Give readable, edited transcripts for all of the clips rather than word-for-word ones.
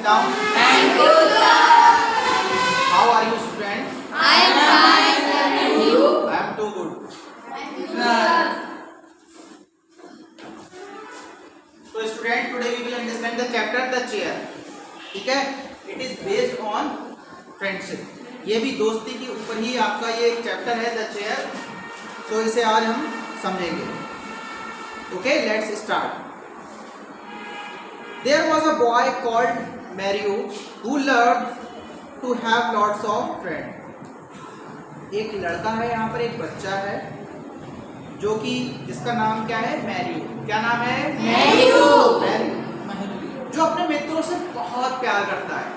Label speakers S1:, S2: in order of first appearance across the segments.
S1: down.
S2: Thank you, sir.
S1: How are you, students?
S2: I am fine, sir. And you?
S1: I am too good.
S2: Thank you, sir.
S1: So student, today we will understand the chapter the chair. ठीक है? It is based on friendship. ये भी दोस्ती के ऊपर ही आपका ये chapter है द चेयर. सो इसे आज हम समझेंगे. Okay, let's start. There was a boy called Mario who loved to have lots of friends. एक लड़का है, यहाँ पर एक बच्चा है जो कि जिसका नाम क्या है? मैरियो. क्या नाम है?
S2: मैरियो.
S1: मैरियो जो अपने मित्रों से बहुत प्यार करता है.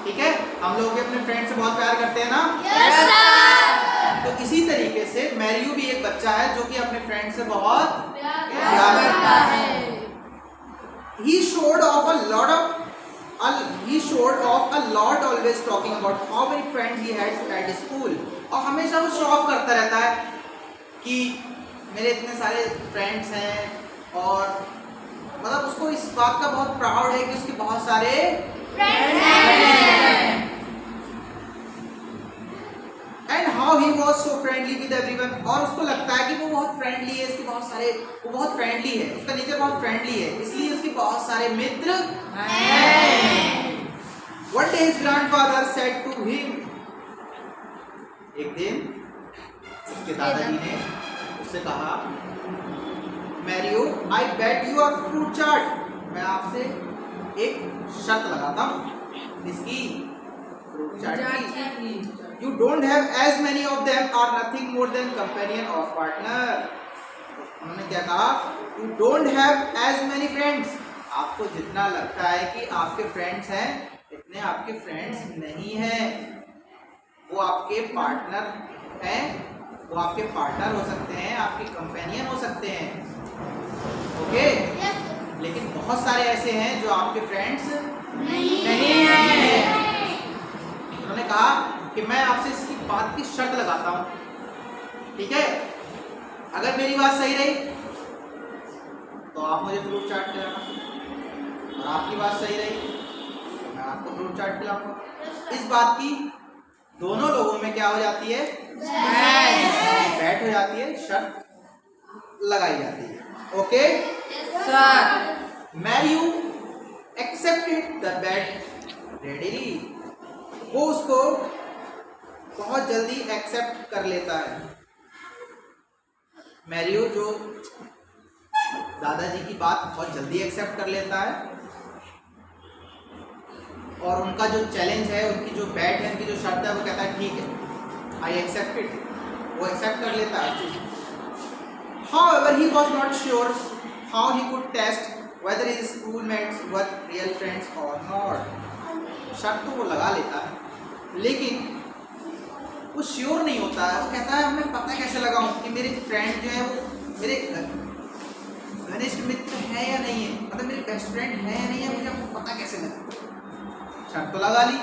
S1: ठीक है, हम लोग भी अपने फ्रेंड से बहुत प्यार करते हैं ना?
S2: Yes, sir.
S1: तो इसी तरीके से मैरियो भी एक बच्चा है जो कि अपने फ्रेंड से बहुत
S2: प्यार करता है.
S1: He showed off a lot always talking about how many friends he had at school. और हमेशा वो शो ऑफ करता रहता है कि मेरे इतने सारे फ्रेंड्स हैं, और मतलब उसको इस बात का बहुत प्राउड है कि उसके बहुत सारे
S2: फ्रेंड्स हैं.
S1: And how he was so friendly with everyone. और उसको लगता है कि वो बहुत फ्रेंडली है, वो बहुत फ्रेंडली है, उसका नेचर बहुत फ्रेंडली है, इसलिए उसके बहुत सारे मित्र हैं. One day his grandfather said to him. एक दिन उसके दादाजी ने उससे कहा, Mario, I bet you a fruit chart. मैं आपसे एक शर्त लगाता हूँ. इसकी फ्रूट चाट की. You don't have as many of them are nothing more than companion or partner. उन्होंने क्या कहा? You don't have as many friends. आपको जितना लगता है कि आपके फ्रेंड्स हैं, इतने आपके फ्रेंड्स नहीं हैं. वो आपके पार्टनर हैं, वो आपके पार्टनर हो सकते हैं, आपके कंपेनियन हो सकते हैं. ओके? लेकिन बहुत सारे ऐसे हैं जो आपके फ्रेंड्स नहीं हैं. उन्होंने कहा कि मैं आपसे इसकी बात की शर्त लगाता हूं. ठीक है, अगर मेरी बात सही रही तो आप मुझे फ्रूट चाट खिलाना, और आपकी बात सही रही तो मैं आपको फ्रूट चाट खिलाऊंगा. इस बात की दोनों लोगों में क्या हो जाती है? बैठ हो जाती है, शर्त लगाई जाती है. Okay
S2: sir.
S1: Mario accepted the bet readily. वो उसको बहुत जल्दी एक्सेप्ट कर लेता है. मैरियो जो दादाजी की बात बहुत जल्दी एक्सेप्ट कर लेता है, और उनका जो चैलेंज है, उनकी जो बैट है, उनकी जो शर्त है, वो कहता है ठीक है, आई एक्सेप्ट इट. वो एक्सेप्ट कर लेता है. However, he was not sure how he could test whether his schoolmates were real friends or not. शर्त तो वो लगा लेता है, लेकिन वो श्योर नहीं होता है. वो कहता है मैं पता कैसे लगाऊं कि मेरे फ्रेंड जो है वो मेरे घनिष्ठ मित्र है या नहीं है, मतलब मेरे बेस्ट फ्रेंड है या नहीं है, मुझे आपको पता कैसे लगा. शर्त तो लगा ली,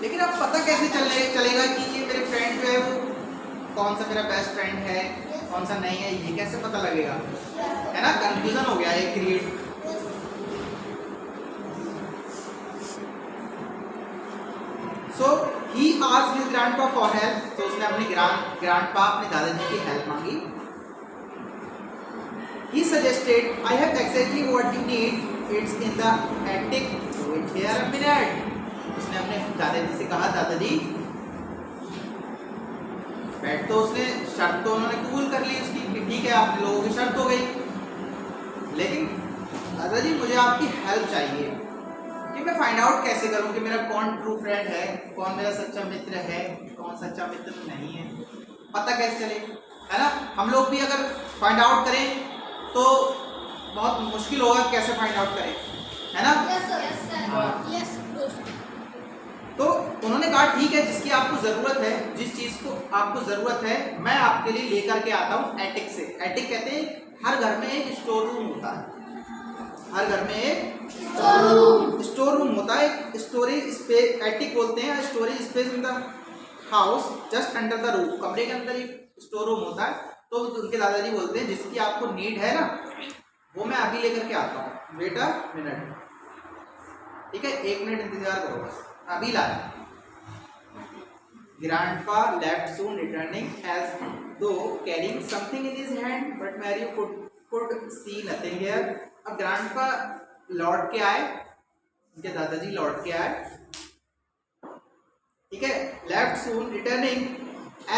S1: लेकिन अब पता कैसे चलेगा कि ये मेरे फ्रेंड जो है वो कौन सा मेरा बेस्ट फ्रेंड है, कौन सा नहीं है, ये कैसे पता लगेगा? है ना, कंफ्यूजन हो गया ये create. So he asked his grandpa for help. तो उसने अपने grandpa अपने दादाजी की हेल्प मांगी. He suggested, I have exactly what you need. It's in the attic. Wait here a minute. उसने अपने दादाजी से कहा, दादाजी बैठ. तो उसने शर्त तो उन्होंने कबूल कर ली उसकी कि ठीक है, आप लोगों की शर्त हो गई, लेकिन दादाजी मुझे आपकी हेल्प चाहिए कि मैं फाइंड आउट कैसे करूं कि मेरा कौन ट्रू फ्रेंड है, कौन मेरा सच्चा मित्र है, कौन सच्चा मित्र नहीं है. पता कैसे चले, है ना? हम लोग भी अगर फाइंड आउट करें तो बहुत मुश्किल होगा कैसे फाइंड आउट करें, है ना? तो उन्होंने कहा ठीक है, जिसकी आपको ज़रूरत है, जिस चीज़ को आपको ज़रूरत है, मैं आपके लिए लेकर के आता हूँ एटिक से. एटिक कहते हैं हर घर में एक स्टोर रूम होता है. हर घर में एक स्टोर रूम होता है. स्टोरेज स्पेस एटिक बोलते हैं. Storage space in the house just under the roof. कमरे के अंदर एक स्टोर रूम होता है. तो उनके दादाजी बोलते हैं जिसकी आपको नीड है ना, वो मैं अभी लेकर के आता हूँ। वेट अ मिनट, ठीक है, 1 मिनट इंतजार करो बस, अभी ला। Grandpa left soon, returning as though carrying something in his hand, but Mario could see nothing here. अब grandpa लौट के आए, उनके दादाजी लौट के आए, ठीक है, left soon, returning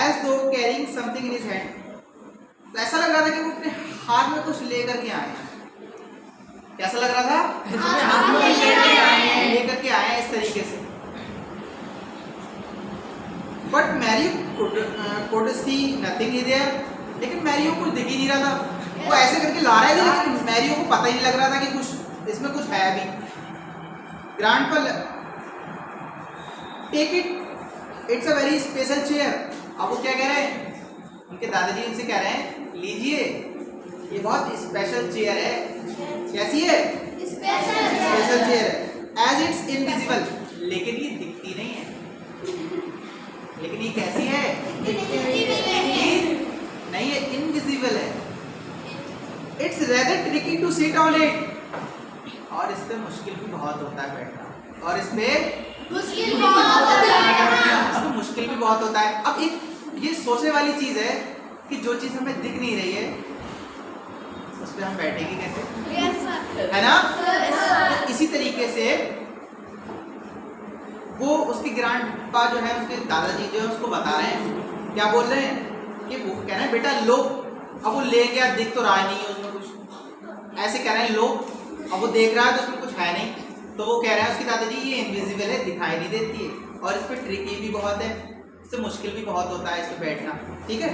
S1: as though carrying something in his hand. तो ऐसा लग रहा था कि वो अपने हाथ में कुछ लेकर के आए। कैसा लग रहा था? लेकर के आए इस तरीके से। But Mario could see nothing there, लेकिन मैरियो को दिख ही नहीं रहा था। वो ऐसे करके ला रहा है लेकिन मैरियो को पता ही नहीं लग रहा था कि कुछ इसमें कुछ है अभी। Grandpa take it, it's a very special chair. अब वो क्या कह रहे हैं? उनके दादाजी उनसे कह रहे हैं लीजिए, ये बहुत स्पेशल चेयर है। कैसी है? स्पेशल चेयर है। एज इट्स इनविजिबल, लेकिन ये दिखती नहीं है। लेकिन ये कैसी है? नहीं है, इनविजिबल है। It's rather tricky to sit on it, और इस पे मुश्किल भी बहुत होता है बैठना, और इस पे मुश्किल भी बहुत होता है। अब एक ये सोचने वाली चीज है कि जो चीज हमें दिख नहीं रही है उस पे हम बैठेंगे कैसे? है ना? तो इसी तरीके से वो उसके ग्रैंडपा जो है, उसके दादाजी जो है उसको बता रहे हैं, क्या बोल रहे हैं कि वो कह रहे हैं बेटा लो। अब वो ले गया, दिख तो रहा नहीं है उसमें कुछ, ऐसे कह रहे हैं लो। अब वो देख रहा है तो उसमें कुछ है नहीं, तो वो कह रहे हैं उसके दादाजी ये इनविजिबल है, दिखाई नहीं देती है, और इस पर ट्रिकी भी बहुत है, इससे मुश्किल भी बहुत होता है इस पर बैठना, ठीक है।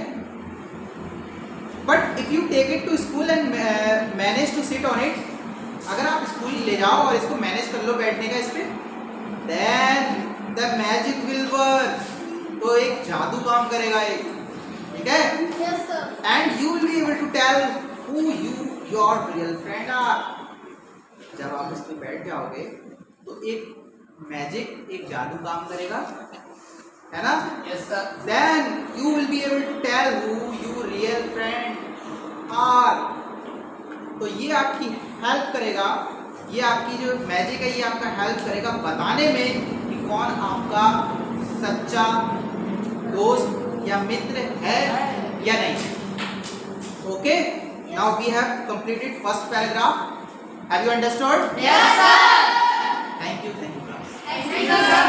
S1: But if you take it to school and manage to sit on it, अगर आप स्कूल ले जाओ और इसको मैनेज कर लो बैठने का इस पे, then the magic will work, तो एक जादू काम करेगा एक, ठीक है। And you will be able to tell who your real friend are. जब आप इस पे बैठ जाओगे तो एक मैजिक, एक जादू काम करेगा, है ना? Yes sir. Then you will be able to tell who your real friend are. तो ये आपकी हेल्प करेगा, ये आपकी जो मैजिक है ये आपका हेल्प करेगा बताने में कि कौन आपका सच्चा दोस्त या मित्र है या नहीं। Okay, now we have completed first paragraph. Have you understood?
S2: Yes sir.
S1: Thank you class.
S2: Thank you sir.